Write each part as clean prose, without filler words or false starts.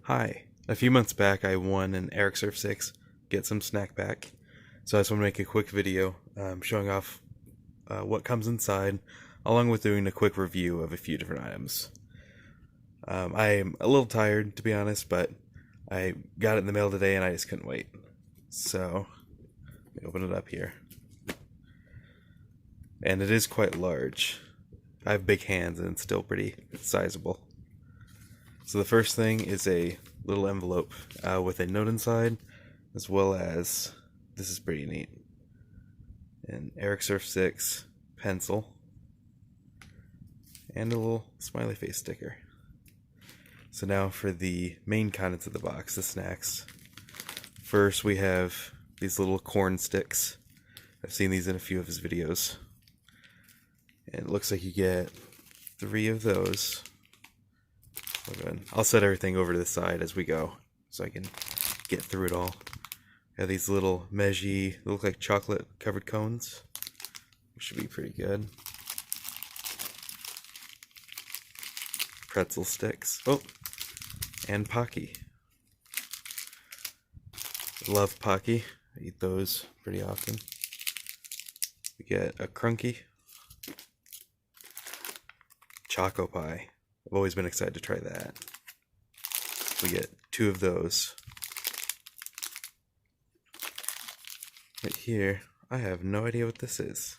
Hi. A few months back I won an EricSurf6 Get Some snack pack. So I just want to make a quick video showing off what comes inside, along with doing a quick review of a few different items. I'm a little tired, to be honest, but I got it in the mail today and I just couldn't wait. So, let me open it up here. And it is quite large. I have big hands and it's still pretty sizable. So the first thing is a little envelope with a note inside, as well as, this is pretty neat, an EricSurf6 pencil, and a little smiley face sticker. So now for the main contents of the box, the snacks. First we have these little corn sticks. I've seen these in a few of his videos. And it looks like you get 3 of those. I'll set everything over to the side as we go, so I can get through it all. Got these little Meiji, they look like chocolate covered cones, which should be pretty good. Pretzel sticks. Oh, and Pocky. Love Pocky. I eat those pretty often. We get a Crunky Choco Pie. I've always been excited to try that. We get 2 of those. Right here, I have no idea what this is.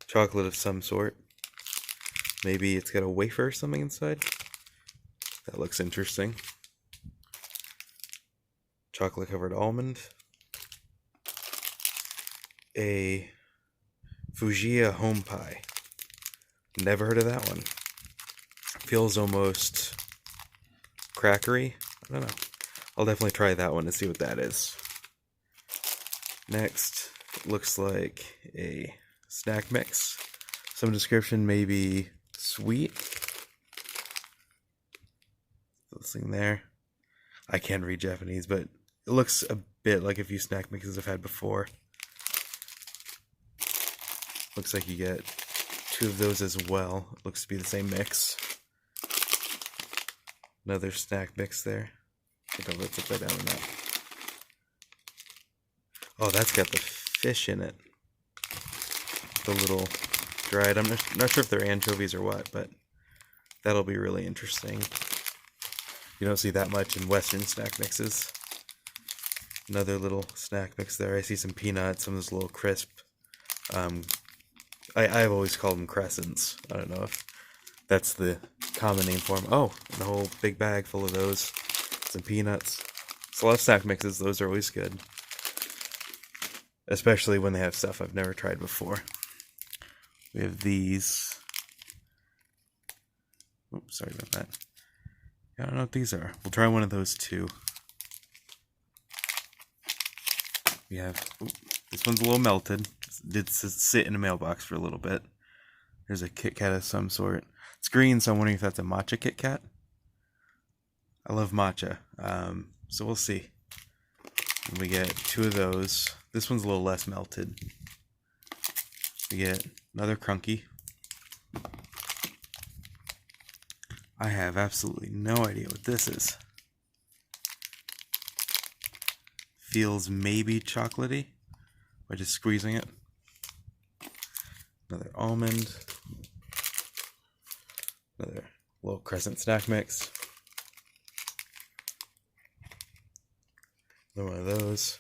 Chocolate of some sort. Maybe it's got a wafer or something inside. That looks interesting. Chocolate covered almond. A Fujiya home pie. Never heard of that one. Feels almost crackery. I don't know. I'll definitely try that one and see what that is. Next, it looks like a snack mix. Some description, maybe sweet. This thing there. I can't read Japanese, but it looks a bit like a few snack mixes I've had before. Looks like you get 2 of those as well. It looks to be the same mix. Another snack mix there. I think that's upside down or not. Oh, that's got the fish in it. The little dried. I'm not sure if they're anchovies or what, but that'll be really interesting. You don't see that much in Western snack mixes. Another little snack mix there. I see some peanuts, some of those little crisp. I've always called them crescents. I don't know if that's the common name for them. Oh, and a whole big bag full of those. Some peanuts. So a lot of snack mixes, those are always good. Especially when they have stuff I've never tried before. We have these. Oops, sorry about that. I don't know what these are. We'll try one of those too. We have, this one's a little melted. It did sit in a mailbox for a little bit. There's a Kit Kat of some sort. It's green, so I'm wondering if that's a Matcha Kitkat. I love matcha, so we'll see. And we get 2 of those. This one's a little less melted. We get another Crunky. I have absolutely no idea what this is. Feels maybe chocolatey by just squeezing it. Another almond. Another little crescent snack mix. Another one of those.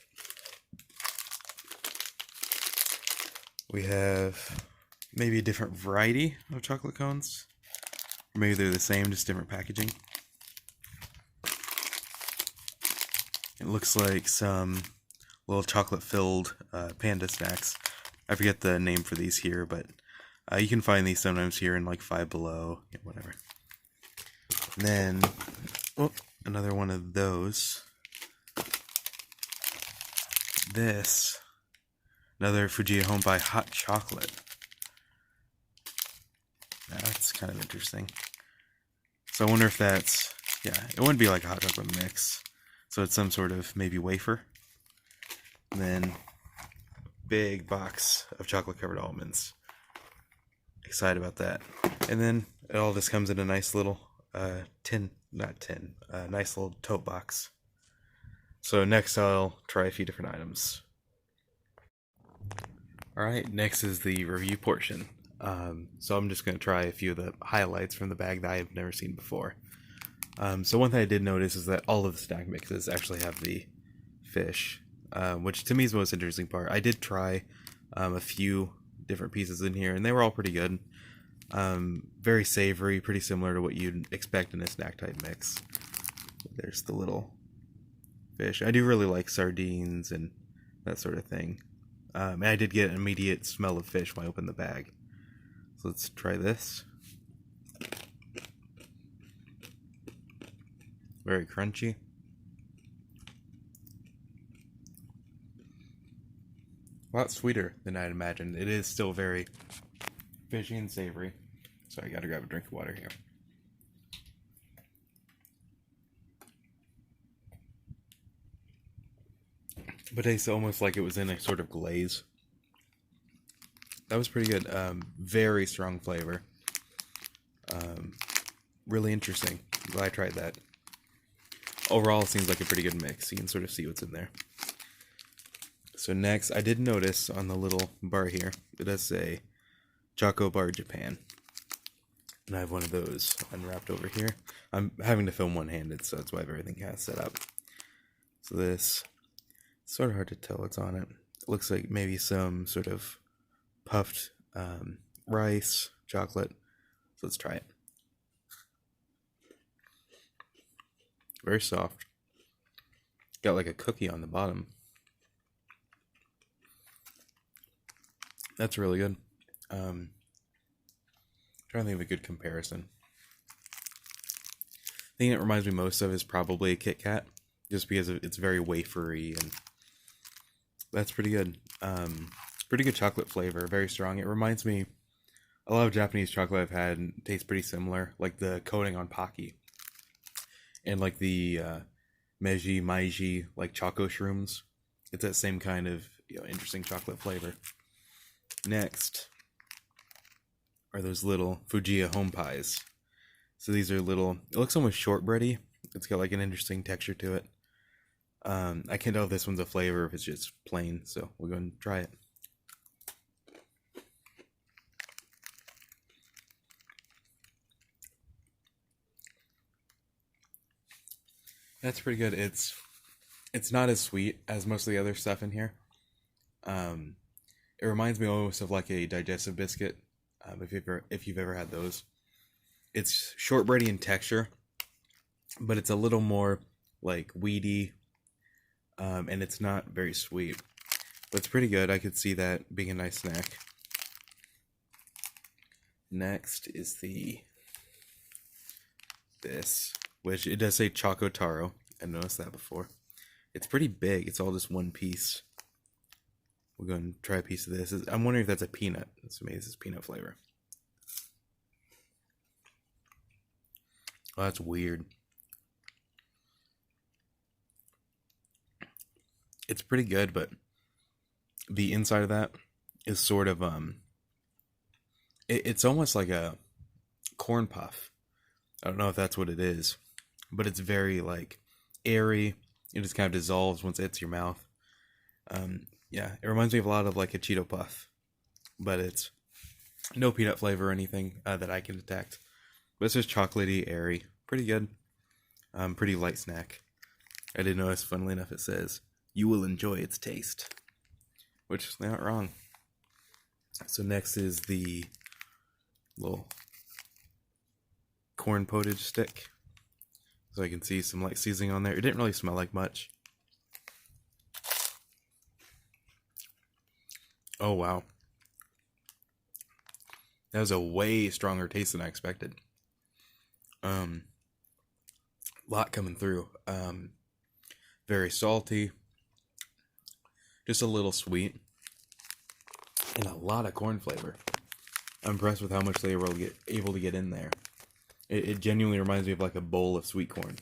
We have maybe a different variety of chocolate cones. Or maybe they're the same, just different packaging. It looks like some little chocolate-filled panda snacks. I forget the name for these here, but you can find these sometimes here in like Five Below, whatever. And then, oh, another one of those. This, another Fujiya home pie hot chocolate. That's kind of interesting. So I wonder if that's, yeah, it wouldn't be like a hot chocolate mix. So it's some sort of maybe wafer. And then big box of chocolate covered almonds. Excited about that. And then it all just comes in a nice little tin not tin, a nice little tote box. So next I'll try a few different items. Alright, next is the review portion. So I'm just going to try a few of the highlights from the bag that I've never seen before. So one thing I did notice is that all of the snack mixes actually have the fish, which to me is the most interesting part. I did try a few different pieces in here, and they were all pretty good. Very savory, pretty similar to what you'd expect in a snack type mix. There's the little fish. I do really like sardines and that sort of thing. And I did get an immediate smell of fish when I opened the bag. So let's try this. Very crunchy. A lot sweeter than I'd imagined. It is still very fishy and savory. So I gotta grab a drink of water here. But it tastes almost like it was in a sort of glaze. That was pretty good. Very strong flavor. Really interesting. I'm glad I tried that. Overall, it seems like a pretty good mix. You can sort of see what's in there. So next, I did notice on the little bar here, it does say Choco Bar Japan. And I have one of those unwrapped over here. I'm having to film one-handed, so that's why I have everything kind of set up. So this, it's sort of hard to tell what's on it. It looks like maybe some sort of puffed rice, chocolate. So let's try it. Very soft. Got like a cookie on the bottom. That's really good. Trying to think of a good comparison. The thing it reminds me most of is probably a Kit Kat, just because it's very wafery, and that's pretty good. Pretty good chocolate flavor, very strong. It reminds me, a lot of Japanese chocolate I've had tastes pretty similar, like the coating on Pocky, and like the Meiji Maiji like Choco Shrooms. It's that same kind of interesting chocolate flavor. Next are those little Fujiya home pies. So these are little, it looks almost shortbready. It's got like an interesting texture to it. I can't tell if this one's a flavor or if it's just plain, so we'll go and try it. That's pretty good. It's not as sweet as most of the other stuff in here. It reminds me almost of like a digestive biscuit, if you've ever had those. It's shortbready in texture, but it's a little more like weedy, and it's not very sweet. But it's pretty good. I could see that being a nice snack. Next is this, which it does say Choco Taro. I noticed that before. It's pretty big. It's all just one piece. We're going to try a piece of this. I'm wondering if that's a peanut. It's amazing. It's peanut flavor. Oh, that's weird. It's pretty good, but the inside of that is sort of it's almost like a corn puff. I don't know if that's what it is, but it's very like airy. It just kind of dissolves once it hits your mouth. Yeah, it reminds me of a lot of like a Cheeto Puff, but it's no peanut flavor or anything that I can detect. But it's just chocolatey, airy, pretty good. Pretty light snack. I did notice, funnily enough, it says you will enjoy its taste, which they're not wrong. So next is the little corn potage stick. So I can see some like seasoning on there. It didn't really smell like much. Oh wow. That was a way stronger taste than I expected. Lot coming through. Very salty. Just a little sweet. And a lot of corn flavor. I'm impressed with how much they were able to get in there. It genuinely reminds me of like a bowl of sweet corn.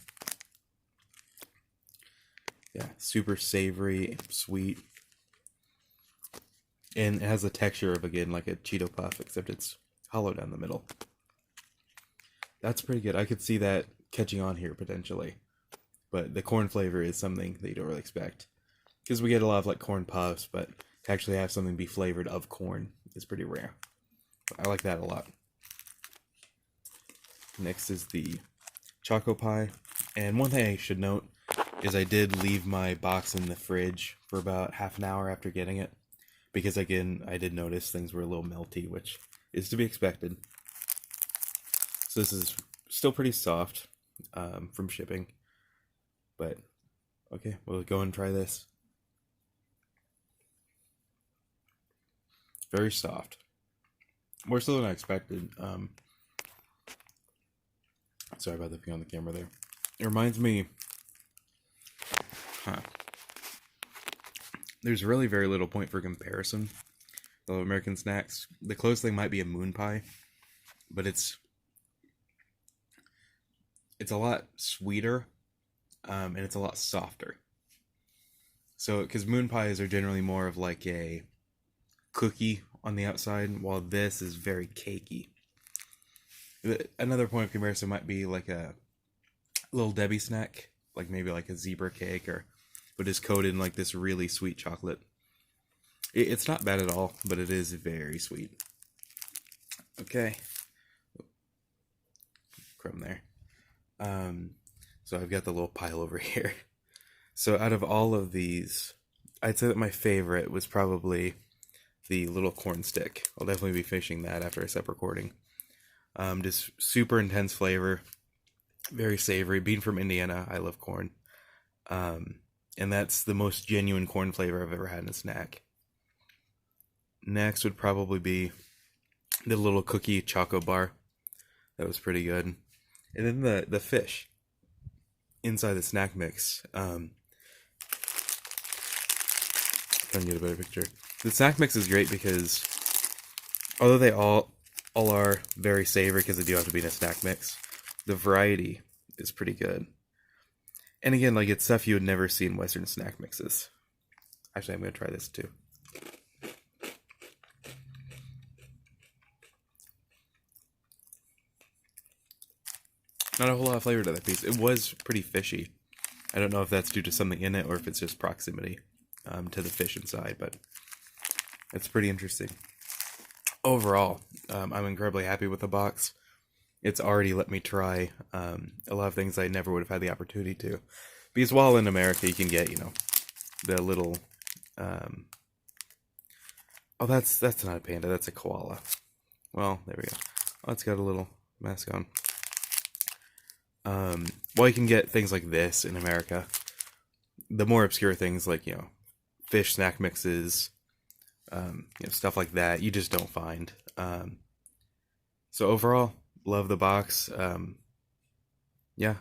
Yeah, super savory, sweet. And it has the texture of, again, like a Cheeto Puff, except it's hollow down the middle. That's pretty good. I could see that catching on here potentially. But the corn flavor is something that you don't really expect. Because we get a lot of like corn puffs, but to actually have something be flavored of corn is pretty rare. I like that a lot. Next is the Choco Pie. And one thing I should note is I did leave my box in the fridge for about half an hour after getting it. Because again, I did notice things were a little melty, which is to be expected. So this is still pretty soft from shipping. But, okay, we'll go and try this. Very soft. More so than I expected. Sorry about that being on the camera there. It reminds me... There's really very little point for comparison of American snacks. The closest thing might be a moon pie. But it's a lot sweeter. And it's a lot softer. So, because moon pies are generally more of like a cookie on the outside, while this is very cakey. Another point of comparison might be like a Little Debbie snack, like maybe like a zebra cake, but is coated in like this really sweet chocolate. It's not bad at all, but it is very sweet. Okay. Crumb there. So I've got the little pile over here. So out of all of these, I'd say that my favorite was probably the little corn stick. I'll definitely be finishing that after I stop recording. Just super intense flavor, very savory. Being from Indiana, I love corn. And that's the most genuine corn flavor I've ever had in a snack. Next would probably be the little cookie choco bar. That was pretty good. And then the fish inside the snack mix. Trying to get a better picture. The snack mix is great because although they all are very savory because they do have to be in a snack mix, the variety is pretty good. And again, like it's stuff you would never see in Western snack mixes. Actually, I'm going to try this too. Not a whole lot of flavor to that piece. It was pretty fishy. I don't know if that's due to something in it or if it's just proximity to the fish inside, but it's pretty interesting. Overall, I'm incredibly happy with the box. It's already let me try a lot of things I never would have had the opportunity to. Because while in America you can get, the little... oh, that's not a panda, that's a koala. Well, there we go. Oh, it's got a little mask on. Well, you can get things like this in America. The more obscure things like, fish snack mixes, stuff like that, you just don't find. So overall, love the box. Yeah,